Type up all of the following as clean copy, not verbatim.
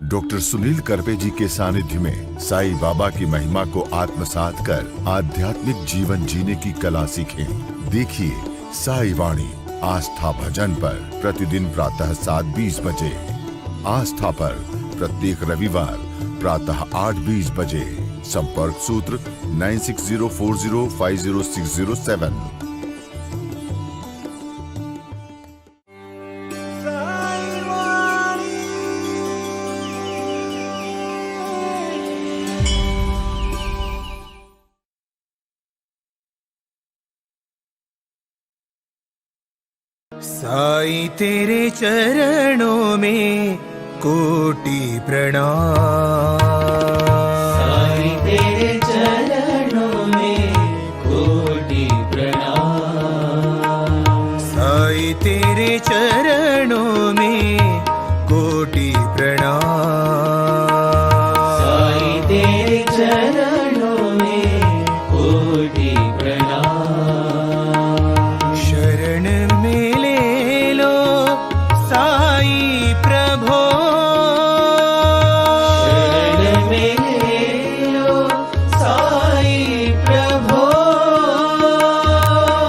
Doctor Sunil Karpe जी के सानिध्य में साईं बाबा की महिमा को आत्मसात कर आध्यात्मिक जीवन जीने की कला सीखें। देखिए साईं वाणी आस्था भजन पर प्रतिदिन प्रातः 7:20 बजे, आस्था पर प्रत्येक रविवार प्रातः 8:20 बजे। संपर्क सूत्र 9604050607। साईं तेरे चरणों में कोटि प्रणाम। साईं तेरे चरणों में कोटि प्रणाम। साईं तेरे चरणों में कोटि प्रणाम। साईं तेरे चरणों में कोटि प्रणाम। शरण में ले लो साईं प्रभो। शरण में ले लो साईं प्रभो।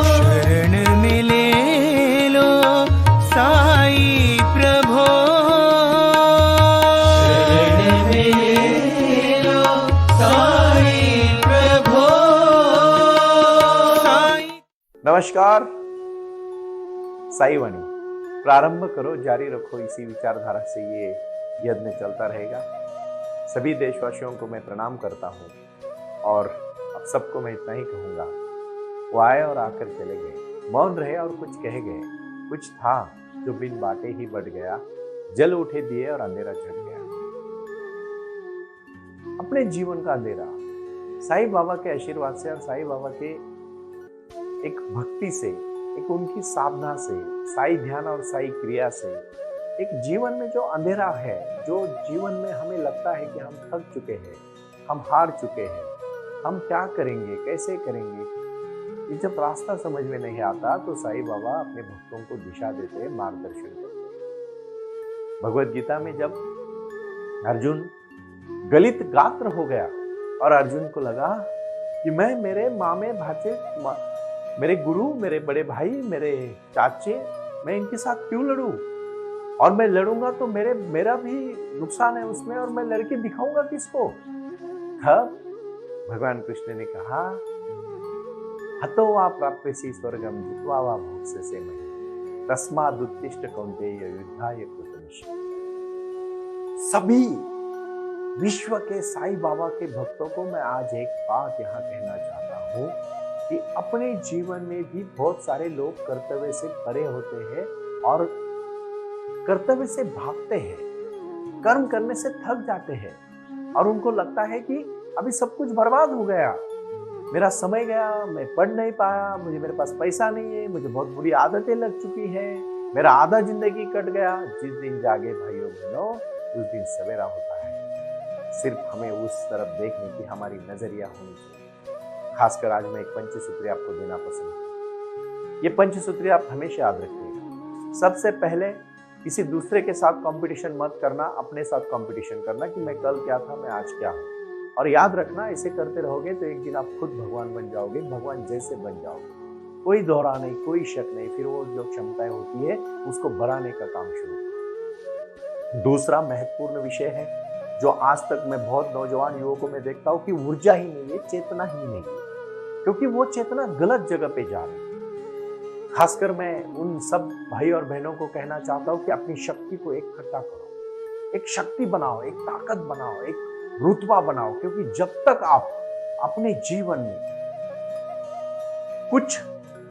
शरण में ले लो साईं प्रभो। शरण में ले लो साईं प्रभो। नमस्कार। साईं वाणी प्रारंभ करो, जारी रखो, इसी विचारधारा से ये यज्ञ चलता रहेगा। सभी देशवासियों को मैं प्रणाम करता हूँ और अब सबको मैं इतना ही कहूँगा, वो आए और आकर चले गए, मौन रहे और कुछ कह गए। कुछ था जो बिन बाटे ही बढ़ गया, जल उठे दिए और अंधेरा झड़ गया। अपने जीवन का अंधेरा साईं बाबा के आशीर्वाद से और साईं बाबा के एक भक्ति से, एक उनकी साधना से, साई ध्यान और साई क्रिया से एक जीवन में जो अंधेरा है, जो जीवन में हमें लगता है कि हम थक चुके हैं, हम हार चुके हैं, हम क्या करेंगे, कैसे करेंगे, ये जब रास्ता समझ में नहीं आता तो साईं बाबा अपने भक्तों को दिशा देते, मार्गदर्शन करते। भगवत गीता में जब अर्जुन गलित गात्र हो गया और अर्जुन को लगा कि मैं मेरे मामे भाचे, मेरे गुरु, मेरे बड़े भाई, मेरे चाचे, मैं इनके साथ क्यों लड़ूं? और मैं लड़ूंगा तो मेरा भी नुकसान है उसमें, और मैं लड़के दिखाऊंगा किसको? तब भगवान कृष्ण ने कहा, हतो वा प्राप्यसि स्वर्गम जित्वा वा भोक्ष्यसे महीम् तस्माद् उत्तिष्ठ कौन्तेय युद्धाय कृतनिश्चयः। सभी विश्व के साईं बाबा के भक्तों को मैं आज एक बात यहाँ कहना चाहता हूँ कि अपने जीवन में भी बहुत सारे लोग कर्तव्य से परे होते हैं और कर्तव्य से भागते हैं, कर्म करने से थक जाते हैं और उनको लगता है कि अभी सब कुछ बर्बाद हो गया, मेरा समय गया, मैं पढ़ नहीं पाया, मेरे पास पैसा नहीं है, मुझे बहुत बुरी आदतें लग चुकी हैं, मेरा आधा जिंदगी कट गया। जिस दिन जागे भाइयों बहनों, उस दिन सवेरा होता है। सिर्फ हमें उस तरफ देखने की हमारी नजरिया होनी चाहिए। खासकर आज मैं एक पंचसूत्री आपको देना पसंद करूं। ये पंचसूत्री आप हमेशा याद रखिएगा। सबसे पहले किसी दूसरे के साथ कंपटीशन मत करना, अपने साथ कंपटीशन करना कि मैं कल क्या था, मैं आज क्या हूं। और याद रखना, ऐसे करते रहोगे तो एक दिन आप खुद भगवान बन जाओगे, भगवान जैसे बन जाओगे। कोई दोहरा नहीं, कोई शक नहीं। फिर वो जो क्षमताएं होती है उसको बढ़ाने का काम शुरू करो। दूसरा महत्वपूर्ण विषय है जो आज तक मैं बहुत नौजवान युवकों में देखता हूं कि ऊर्जा ही नहीं है, चेतना ही नहीं है, क्योंकि वो चेतना गलत जगह पे जा रही है। खासकर मैं उन सब भाई और बहनों को कहना चाहता हूं कि अपनी शक्ति को इकट्ठा करो, एक शक्ति बनाओ, एक ताकत बनाओ, एक रुतबा बनाओ, क्योंकि जब तक आप अपने जीवन में कुछ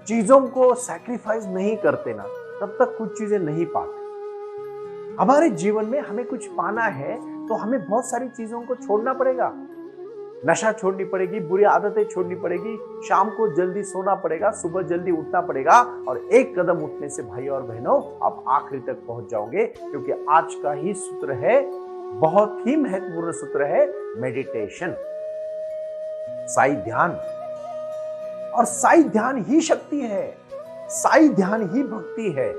चीजों को सैक्रिफाइस नहीं करते ना, तब तक कुछ चीजें नहीं पाते। हमारे जीवन में हमें कुछ पाना है तो हमें बहुत सारी चीजों को छोड़ना पड़ेगा। नशा छोड़नी पड़ेगी, बुरी आदतें छोड़नी पड़ेगी, शाम को जल्दी सोना पड़ेगा, सुबह जल्दी उठना पड़ेगा, और एक कदम उठने से भाई और बहनों आप आखिरी तक पहुंच जाओगे। क्योंकि आज का ही सूत्र है, बहुत ही महत्वपूर्ण सूत्र है, मेडिटेशन, साई ध्यान। और साई ध्यान ही शक्ति है, साई ध्यान ही भक्ति है।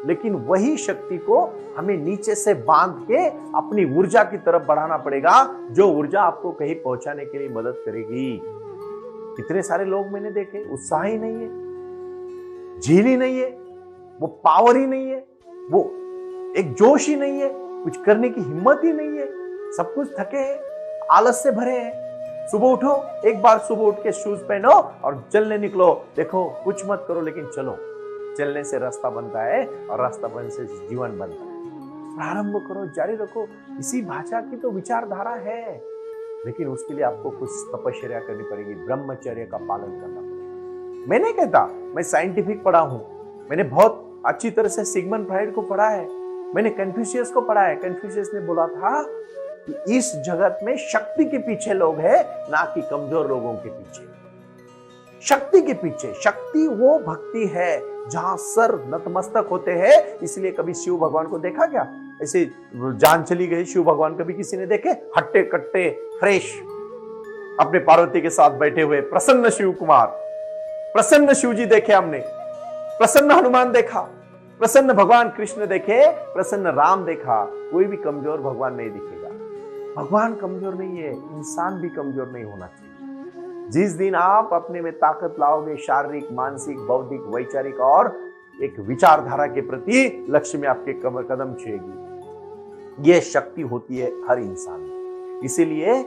लेकिन वही शक्ति को हमें नीचे से बांध के अपनी ऊर्जा की तरफ बढ़ाना पड़ेगा, जो ऊर्जा आपको कहीं पहुंचाने के लिए मदद करेगी। कितने सारे लोग मैंने देखे, उत्साह ही नहीं है, झील ही नहीं है, वो पावर ही नहीं है, वो एक जोश ही नहीं है, कुछ करने की हिम्मत ही नहीं है, सब कुछ थके हैं, आलस से भरे हैं। सुबह उठो, एक बार सुबह उठ के शूज पहनो और चलने निकलो। देखो कुछ मत करो लेकिन चलो। चलने से रास्ता बनता है और रास्ता बनने से जीवन बनता है। प्रारंभ करो, जारी रखो। इसी भाषा की तो विचारधारा है, लेकिन उसके लिए आपको कुछ तपस्या करनी पड़ेगी, ब्रह्मचर्य का पालन करना पड़ेगा। मैं नहीं कहता मैं साइंटिफिक पढ़ा हूं, मैंने बहुत अच्छी तरह से सिगमंड फ्राइड को पढ़ा है, मैंने कन्फ्यूशियस को पढ़ा है। कन्फ्यूशियस ने बोला था कि इस जगत में शक्ति के पीछे लोग हैं, ना कि कमजोर लोगों के पीछे। शक्ति के पीछे, शक्ति वो भक्ति है जहां सर नतमस्तक होते हैं। इसलिए कभी शिव भगवान को देखा क्या? ऐसे जान चली गई, शिव भगवान कभी किसी ने देखे? हट्टे कट्टे फ्रेश, अपने पार्वती के साथ बैठे हुए प्रसन्न शिव कुमार, प्रसन्न शिव जी देखे हमने, प्रसन्न हनुमान देखा, प्रसन्न भगवान कृष्ण देखे, प्रसन्न राम देखा। कोई भी कमजोर भगवान नहीं दिखेगा। भगवान कमजोर नहीं है, इंसान भी कमजोर नहीं होना चाहिए। जिस दिन आप अपने में ताकत लाओगे, शारीरिक, मानसिक, बौद्धिक, वैचारिक और एक विचारधारा के प्रति लक्ष्य में आपके कदम छुएगी। यह शक्ति होती है हर इंसान में। इसीलिए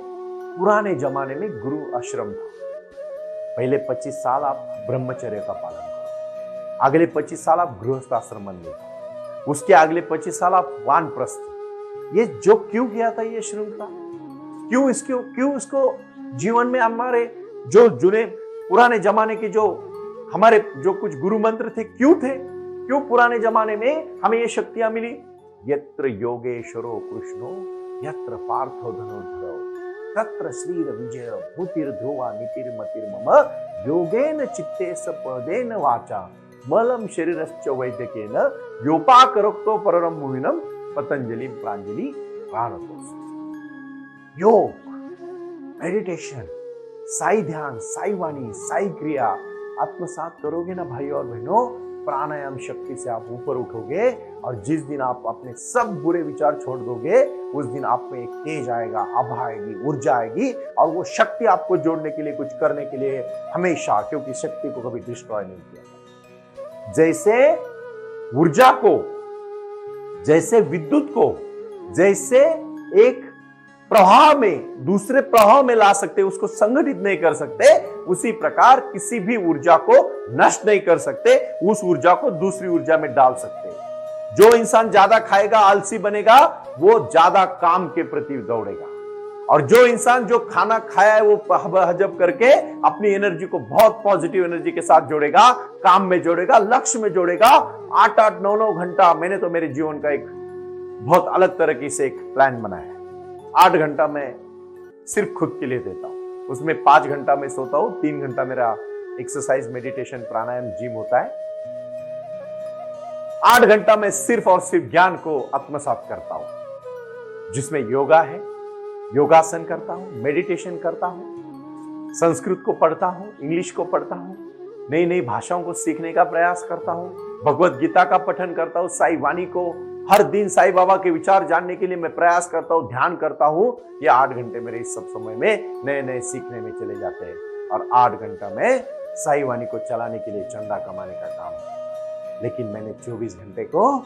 पुराने जमाने में गुरु आश्रम था। पहले 25 साल आप ब्रह्मचर्य का पालन करो, अगले 25 साल आप गृहस्थ आश्रम बन गए, उसके अगले 25 साल आप वानप्रस्थ। ये जो क्यों किया था ये श्रृंखला, क्यों इसको जीवन में हमारे जो जुने पुराने जमाने के जो हमारे जो कुछ गुरु मंत्र थे, क्यों पुराने जमाने में हमें ये शक्तियां मिली? यत्र योगेश्वरो कृष्णो यत्र पार्थो धनुर्धरो तत्र श्रीर विजय भूतिर ध्रुवा नीतिर मतिर मम योगेन चित्ते सपदेन वाचा मलम शरीरश्च वैद्यकेन योपाकरोक्तो परम मुहिनम पतंजलि प्रांजलि प्राणतोष। योग, मेडिटेशन, साई ध्यान, साई वाणी, साई क्रिया आत्मसात करोगे ना भाई और बहनों, प्राणायाम शक्ति से आप ऊपर उठोगे। और जिस दिन आप अपने सब बुरे विचार छोड़ दोगे, उस दिन आप में एक तेज आएगा, आभा आएगी, ऊर्जा आएगी, और वो शक्ति आपको जोड़ने के लिए, कुछ करने के लिए हमेशा, क्योंकि शक्ति को कभी डिस्ट्रॉय नहीं किया। जैसे ऊर्जा को, जैसे विद्युत को, जैसे एक प्रवाह में दूसरे प्रवाह में ला सकते, उसको संगठित नहीं कर सकते, उसी प्रकार किसी भी ऊर्जा को नष्ट नहीं कर सकते, उस ऊर्जा को दूसरी ऊर्जा में डाल सकते। जो इंसान ज्यादा खाएगा, आलसी बनेगा, वो ज्यादा काम के प्रति दौड़ेगा। और जो इंसान जो खाना खाया है वो हजम करके अपनी एनर्जी को बहुत पॉजिटिव एनर्जी के साथ जोड़ेगा, काम में जोड़ेगा, लक्ष्य में जोड़ेगा। 8-8, 9-9 घंटा, मैंने तो मेरे जीवन का एक बहुत अलग तरह से एक प्लान बनाया है। 8 घंटा मैं सिर्फ खुद के लिए देता हूं, उसमें 5 घंटा मैं सोता हूं, 3 घंटा मेरा एक्सरसाइज, मेडिटेशन, प्राणायाम, जिम होता है। 8 घंटा मैं सिर्फ और सिर्फ ज्ञान को आत्मसात करता हूं, जिसमें योगा है, योगासन करता हूं, मेडिटेशन करता हूं, संस्कृत को पढ़ता हूं, इंग्लिश को पढ़ता हूं, नई नई भाषाओं को सीखने का प्रयास करता हूं, भगवत गीता का पठन करता हूं, साई वाणी को हर दिन, साई बाबा के विचार जानने के लिए मैं प्रयास करता हूं, ध्यान करता हूं। ये 8 घंटे मेरे इस सब समय में नए नए सीखने में चले जाते हैं। और 8 घंटा में साई वाणी को चलाने के लिए, चंदा कमाने का काम है। लेकिन मैंने 24 घंटे को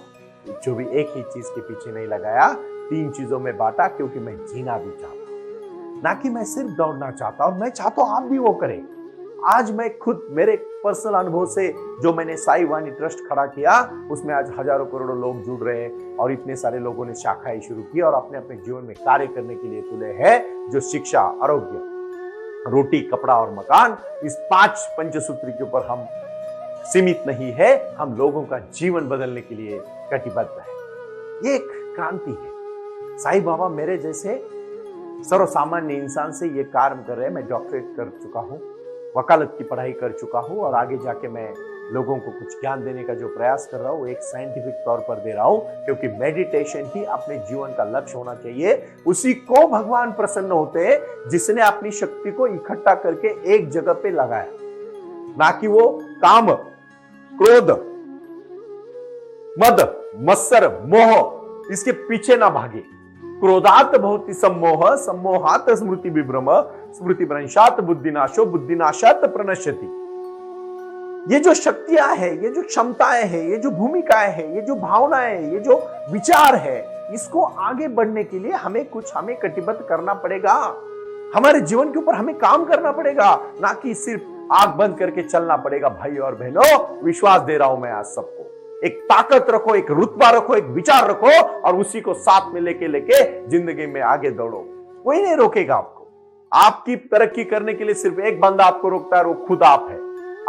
जो भी एक ही चीज के पीछे नहीं लगाया, 3 चीजों में बांटा, क्योंकि मैं जीना भी चाहता हूं, ना कि मैं सिर्फ दौड़ना चाहता। और मैं चाहता हूं आप भी वो करें। आज मैं खुद मेरे पर्सनल अनुभव से जो मैंने साई वाणी ट्रस्ट खड़ा किया, उसमें आज हजारों करोड़ों लोग जुड़ रहे हैं, और इतने सारे लोगों ने शाखाएं शुरू की और अपने अपने जीवन में कार्य करने के लिए तुले हैं, जो शिक्षा, आरोग्य, रोटी, कपड़ा और मकान, इस 5 पंचसूत्री के ऊपर हम सीमित नहीं है, हम लोगों का जीवन बदलने के लिए कटिबद्ध है। ये एक क्रांति है। साई बाबा मेरे जैसे सर्वसामान्य इंसान से ये कार्य कर रहे हैं। मैं डॉक्टरेट कर चुका हूँ, वकालत की पढ़ाई कर चुका हूँ, और आगे जाके मैं लोगों को कुछ ज्ञान देने का जो प्रयास कर रहा हूँ, एक साइंटिफिक तौर पर दे रहा हूँ, क्योंकि मेडिटेशन ही अपने जीवन का लक्ष्य होना चाहिए। उसी को भगवान प्रसन्न होते हैं जिसने अपनी शक्ति को इकट्ठा करके एक जगह पे लगाया, ना कि वो काम, क्रोध, मद, मत्सर, मोह, इसके पीछे ना भागे। क्रोधात भवति सम्मोह, सम्मोहात स्मृति विभ्रम, स्मृति भ्रंशात बुद्धिनाशो, बुद्धिनाशात प्रणश्यति। ये जो शक्तियां है, ये जो क्षमताएं हैं, ये जो भूमिकाएं हैं, ये जो भावनाएं हैं, ये जो विचार है, इसको आगे बढ़ने के लिए हमें कटिबद्ध करना पड़ेगा। हमारे जीवन के ऊपर हमें काम करना पड़ेगा, ना कि सिर्फ आंख बंद करके चलना पड़ेगा। भाई और बहनों, विश्वास दे रहा हूं मैं आज सबको, एक ताकत रखो, एक रुतबा रखो, एक विचार रखो और उसी को साथ में लेके जिंदगी में आगे दौड़ो। कोई नहीं रोकेगा आपको। आपकी तरक्की करने के लिए सिर्फ एक बंदा आपको रोकता है, वो खुद आप है।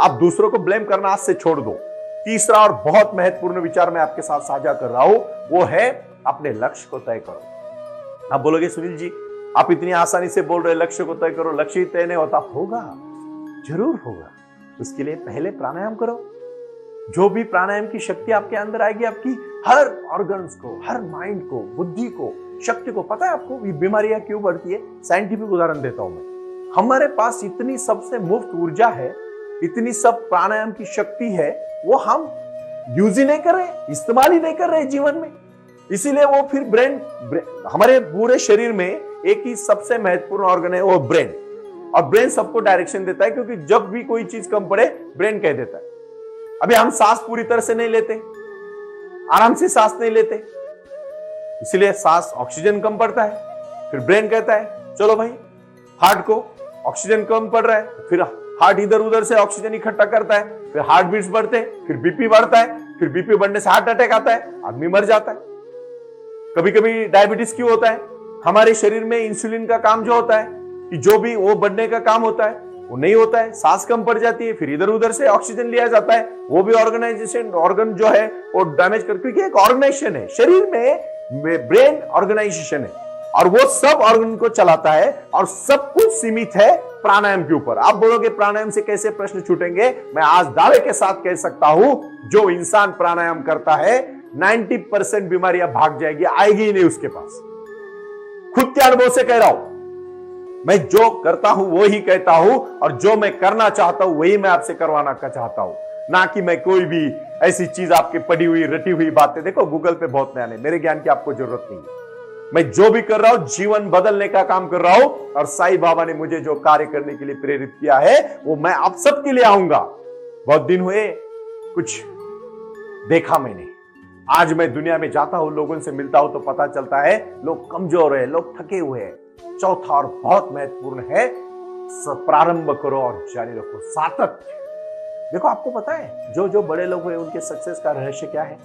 आप दूसरों को ब्लेम करना आज से छोड़ दो। तीसरा और बहुत महत्वपूर्ण विचार मैं आपके साथ साझा कर रहा हूं, वो है अपने लक्ष्य को तय करो। आप बोलोगे सुनील जी, आप इतनी आसानी से बोल रहे लक्ष्य को तय करो, लक्ष्य ही तय नहीं होता। होगा, जरूर होगा। उसके लिए पहले प्राणायाम करो। जो भी प्राणायाम की शक्ति आपके अंदर आएगी, आपकी हर ऑर्गन्स को, हर माइंड को, बुद्धि को, शक्ति को, पता है आपको ये बीमारियां क्यों बढ़ती है? साइंटिफिक उदाहरण देता हूं मैं। हमारे पास इतनी सबसे मुफ्त ऊर्जा है, इतनी सब प्राणायाम की शक्ति है, वो हम यूज ही नहीं कर रहे, इस्तेमाल ही नहीं कर रहे जीवन में। इसीलिए वो फिर ब्रेन, हमारे पूरे शरीर में एक ही सबसे महत्वपूर्ण ऑर्गन है, वो ब्रेन। और ब्रेन सबको डायरेक्शन देता है, क्योंकि जब भी कोई चीज कम पड़े ब्रेन कह देता है। अभी हम सांस पूरी तरह से नहीं लेते, आराम से सांस नहीं लेते, इसलिए सांस ऑक्सीजन कम पड़ता है। फिर ब्रेन कहता है चलो भाई, हार्ट को ऑक्सीजन कम पड़ रहा है, फिर हार्ट इधर उधर से ऑक्सीजन इकट्ठा करता है, फिर हार्ट बीट्स बढ़ते हैं, फिर बीपी बढ़ता है, फिर बीपी बढ़ने से हार्ट अटैक आता है, आदमी मर जाता है। कभी कभी डायबिटीज क्यों होता है? हमारे शरीर में इंसुलिन का काम जो होता है, कि जो भी वो बढ़ने का काम होता है, वो नहीं होता है, सांस कम पड़ जाती है, फिर इधर उधर से ऑक्सीजन लिया जाता है, वो भी ऑर्गन जो है वो डैमेज कर, क्योंकि एक ऑर्गेनाइजेशन है शरीर में, ब्रेन ऑर्गेनाइजेशन है और वो सब ऑर्गन को चलाता है और सब कुछ सीमित है प्राणायाम के ऊपर। आप बोलोगे प्राणायाम से कैसे प्रश्न छूटेंगे? मैं आज दावे के साथ कह सकता हूं, जो इंसान प्राणायाम करता है 90% बीमारियां भाग जाएगी, आएगी ही नहीं उसके पास। खुद के अनुभव से कह रहा हूं, मैं जो करता हूं वो ही कहता हूं और जो मैं करना चाहता हूं वही मैं आपसे करवाना चाहता हूं, ना कि मैं कोई भी ऐसी चीज आपके पढ़ी हुई रटी हुई बातें। देखो गूगल पे बहुत नया, मेरे ज्ञान की आपको जरूरत नहीं है। मैं जो भी कर रहा हूं जीवन बदलने का काम कर रहा हूं, और साईं बाबा ने मुझे जो कार्य करने के लिए प्रेरित किया है वो मैं आप सबके लिए आऊंगा। बहुत दिन हुए कुछ देखा मैंने, आज मैं दुनिया में जाता हूं, लोगों से मिलता हूं तो पता चलता है लोग कमजोर है, लोग थके हुए हैं। चौथा और बहुत महत्वपूर्ण है, प्रारंभ करो और जारी रखो, सातत्य। देखो आपको पता है जो बड़े लोग हुए उनके सक्सेस का रहस्य क्या है?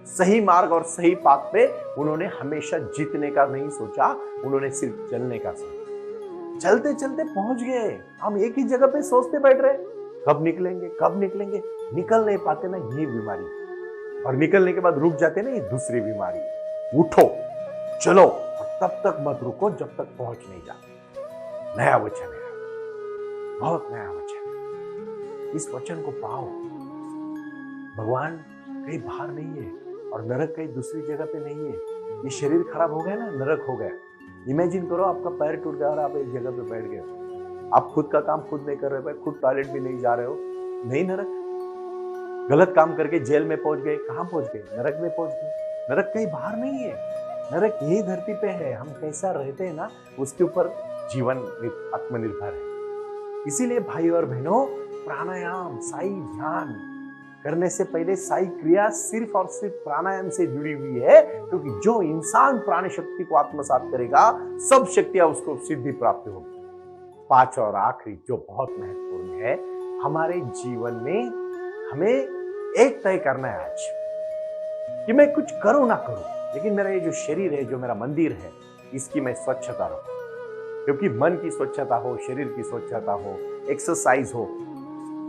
सही मार्ग और सही पाथ पे उन्होंने हमेशा जीतने का नहीं सोचा, उन्होंने सिर्फ चलने का सोचा। चलते चलते पहुंच गए। हम एक ही जगह पे सोचते बैठ रहे, कब निकलेंगे कब निकलेंगे, निकल नहीं पाते ना, ये बीमारी। और निकलने के बाद रुक जाते ना, ये दूसरी बीमारी। उठो, चलो, और तब तक मत रुको जब तक पहुंच नहीं जाते। नया वचन है, बहुत नया वचन। इस वचन को पाओ। भगवान कहीं बाहर नहीं है और नरक कहीं दूसरी जगह पे नहीं है। ये शरीर खराब हो गया ना, नरक हो गया। इमेजिन करो आपका पैर टूट गया और आप एक जगह पे बैठ गए। आप खुद का काम खुद नहीं कर रहे, खुद टॉयलेट भी नहीं जा रहे हो, नहीं नरक। गलत काम करके जेल में पहुंच गए, कहां पहुंच गए? नरक में पहुंच गए। नरक कहीं बाहर नहीं है, नरक यही धरती पे है। हम कैसा रहते हैं ना, उसके ऊपर जीवन आत्मनिर्भर है। इसीलिए भाई और बहनों, प्राणायाम, साई ध्यान करने से पहले साई क्रिया सिर्फ और सिर्फ प्राणायाम से जुड़ी हुई है, क्योंकि जो इंसान प्राण शक्ति को आत्मसात करेगा, सब शक्तियां उसको सिद्धि प्राप्त होगी। पांच और आखिरी जो बहुत महत्वपूर्ण है, हमारे जीवन में हमें एक तय करना है आज कि मैं कुछ करूं ना करूं, लेकिन मेरा ये जो शरीर है, जो मेरा मंदिर है, इसकी मैं स्वच्छता रखूं। क्योंकि मन की स्वच्छता हो, शरीर की स्वच्छता हो, एक्सरसाइज हो,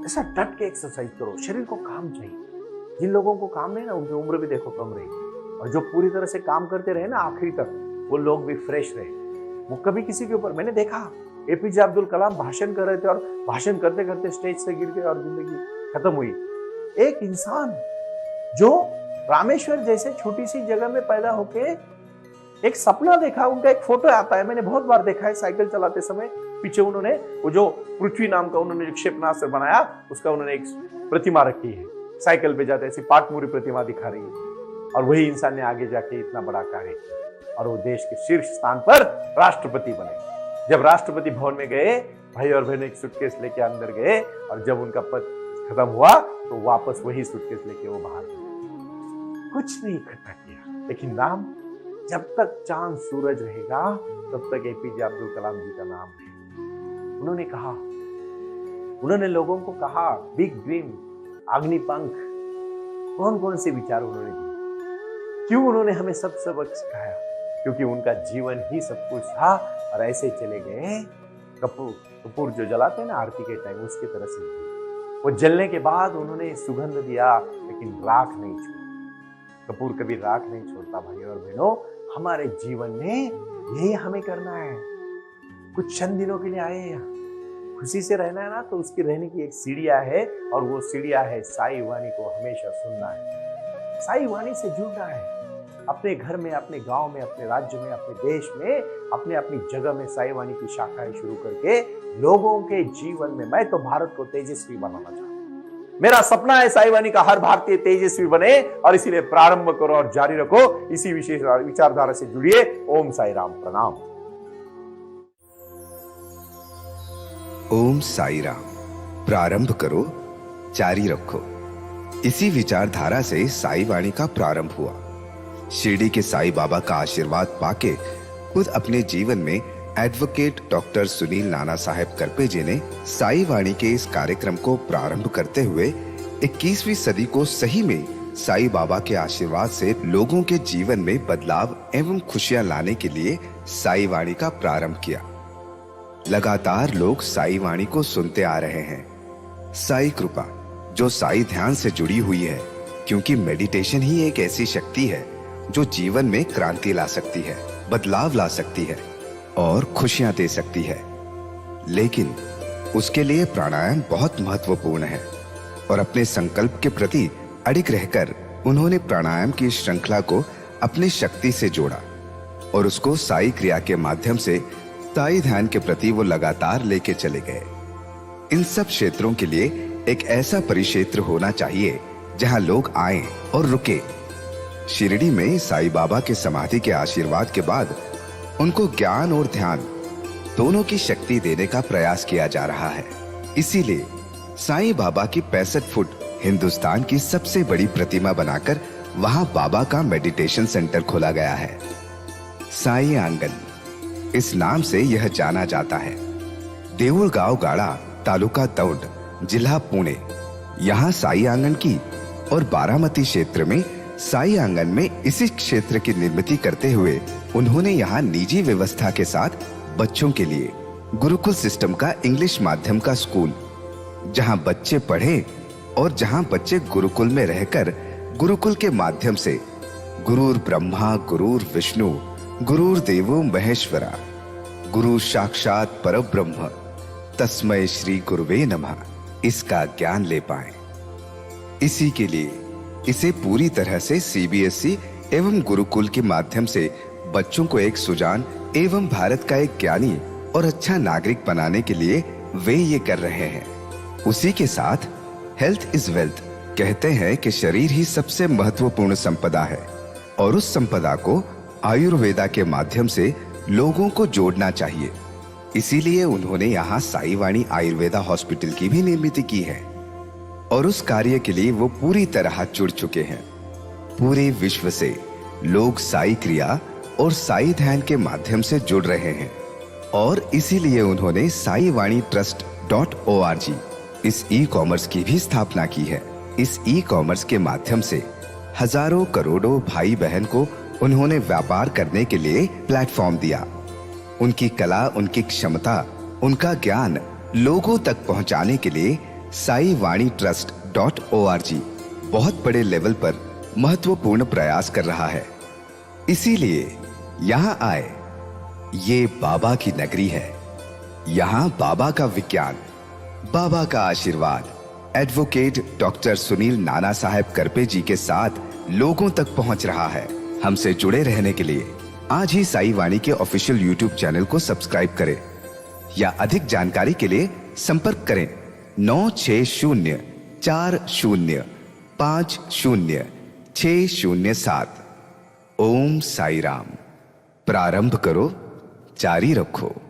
ऐसा डट के एक्सरसाइज करो। शरीर को काम चाहिए। जिन लोगों को काम नहीं ना, उनकी उम्र भी देखो कम रही, और जो पूरी तरह से काम करते रहे ना आखिरी तक, वो लोग भी फ्रेश रहे। वो कभी किसी के ऊपर, मैंने देखा एपीजे अब्दुल कलाम भाषण कर रहे थे और भाषण करते करते स्टेज से गिर गए और जिंदगी खत्म हुई। एक इंसान जो रामेश्वर जैसे छोटी सी जगह में पैदा होके एक सपना देखा, उनका एक फोटो आता है, मैंने बहुत बार देखा है साइकिल चलाते समय। पीछे उन्होंने वो जो पृथ्वी नाम का उन्होंने क्षेपणास्त्र बनाया, उसका उन्होंने एक प्रतिमा रखी है। साइकिल पे जाते ऐसी पाटमुरी प्रतिमा दिखा रही है। और वही इंसान ने आगे जाके इतना बड़ा कार्य किया और वो देश के शीर्ष स्थान पर राष्ट्रपति बने। जब राष्ट्रपति भवन में गए, भाई और बहन एक सूटकेस लेके अंदर गए और जब उनका पद खत्म हुआ तो वापस वही सूटकेस लेके वो बाहर गए। कुछ नहीं इकट्ठा किया, लेकिन नाम, जब तक चांद सूरज रहेगा तब तक एपीजे अब्दुल कलाम जी का नाम है। उन्होंने कहा, उन्होंने लोगों को कहा बिग ड्रीम, अग्निपंख, कौन कौन से विचार उन्होंने दिए। क्यों उन्होंने हमें सब सबक सिखाया? क्योंकि उनका जीवन ही सब कुछ था और ऐसे चले गए। कपूर जो जलाते हैं ना आरती के टाइम, उसके तरह से वो जलने के बाद उन्होंने सुगंध दिया लेकिन राख नहीं छोड़ी। कपूर कभी राख नहीं छोड़ता। भाई और बहनों, हमारे जीवन में यही हमें करना है। कुछ क्षण दिनों के लिए आए हैं, खुशी से रहना है ना, तो उसकी रहने की एक सीढ़ियां है और वो सीढ़ियां है साई वाणी को हमेशा सुनना है, साई वाणी से जुड़ना है। अपने घर में, अपने गांव में, अपने राज्य में, अपने देश में, अपने अपनी जगह में साई वाणी की शाखाएं शुरू करके लोगों के जीवन में, मैं तो भारत को तेजस्वी बनाना चाहता हूं। मेरा सपना है साई वाणी का हर भारतीय तेजस्वी बने और इसीलिए प्रारंभ करो और जारी रखो। इसी विशेष विचारधारा से जुड़िए। ओम साई राम, प्रणाम। ओम साई राम, प्रारंभ करो, जारी रखो। इसी विचारधारा से साई वाणी का प्रारंभ हुआ। शिरडी के साई बाबा का आशीर्वाद पाके खुद अपने जीवन में एडवोकेट डॉक्टर सुनील नाना साहेब करपे जी ने साई वाणी के इस कार्यक्रम को प्रारंभ करते हुए 21वीं सदी को सही में साई बाबा के आशीर्वाद से लोगों के जीवन में बदलाव एवं खुशियां लाने के लिए साई वाणी का प्रारंभ किया। लगातार लोग साई वाणी को सुनते आ रहे हैं। साई कृपा जो साई ध्यान से जुड़ी हुई है, क्योंकि मेडिटेशन ही एक ऐसी शक्ति है जो जीवन में क्रांति ला सकती है, बदलाव ला सकती है और खुशियां दे सकती है। लेकिन उसके लिए प्राणायाम बहुत महत्वपूर्ण है और अपने संकल्प के प्रति अडिग रहकर उन्होंने प्राणायाम की श्रृंखला को अपनी शक्ति से जोड़ा और उसको साई क्रिया के माध्यम से साई ध्यान के प्रति वो लगातार लेके चले गए। इन सब क्षेत्रों के लिए एक ऐसा परिक्षेत्र होना चाहिए जहां लोग आएं और रुके। शिरडी में साई बाबा के समाधि के आशीर्वाद के बाद उनको ज्ञान और ध्यान दोनों की शक्ति देने का प्रयास किया जा रहा है। इसीलिए साईं बाबा की 65 फुट हिंदुस्तान की सबसे बड़ी प्रतिमा बनाकर वहां बाबा का मेडिटेशन सेंटर खोला गया है। साई आंगन इस नाम से यह जाना जाता है। देऊळगाव गाड़ा, तालुका दौंड, जिला पुणे, यहाँ साई आंगन की और बारामती क्षेत्र में साई आंगन में इसी क्षेत्र की निर्मित करते हुए उन्होंने यहाँ निजी व्यवस्था के साथ बच्चों के लिए गुरुकुल सिस्टम का इंग्लिश माध्यम का स्कूल, जहाँ बच्चे पढ़े और जहाँ बच्चे गुरुकुल में रहकर गुरुकुल के माध्यम से गुरुर ब्रह्मा गुरुर विष्णु गुरुर देवो महेश्वरा गुरु साक्षात परब्रह्म तस्मै श्री गुरुवे नमः इसका ज्ञान ले पाएं। इसी के लिए इसे पूरी तरह से सीबीएसई एवं गुरुकुल के माध्यम से बच्चों को एक सुजान एवं भारत का एक ज्ञानी और अच्छा नागरिक बनाने के लिए वे ये कर रहे हैं। उसी के साथ हेल्थ इज वेल्थ कहते हैं कि शरीर ही सबसे महत्वपूर्ण संपदा है और उस संपदा को आयुर्वेदा के माध्यम से लोगों को जोड़ना चाहिए। इसीलिए उन्होंने यहाँ साई वाणी आयुर्वेदा हॉस्पिटल की भी निर्मित की है और उस कार्य के लिए वो पूरी तरह जुड़ चुके हैं। पूरे विश्व से लोग साई क्रिया और साई ध्यान के माध्यम से जुड़ रहे हैं और इसीलिए उन्होंने साई वाणी trust.org इस ई कॉमर्स की भी स्थापना की है। इस ई कॉमर्स के माध्यम से हजारों करोड़ों भाई बहन को उन्होंने व्यापार करने के लिए प्लेटफॉर्म दिया। उनकी कला, उनकी क्षमता, उनका ज्ञान लोगों तक पहुंचाने के लिए साई वाणी trust.org बहुत बड़े लेवल पर महत्वपूर्ण प्रयास कर रहा है। इसीलिए यहाँ आए। ये बाबा की नगरी है। यहाँ बाबा का विज्ञान, बाबा का आशीर्वाद एडवोकेट डॉक्टर सुनील नाना साहेब करपे जी के साथ लोगों तक पहुंच रहा है। हमसे जुड़े रहने के लिए आज ही साई वाणी के ऑफिशियल यूट्यूब चैनल को सब्सक्राइब करें या अधिक जानकारी के लिए संपर्क करें 96040505 607। ओम साई राम। प्रारंभ करो, जारी रखो।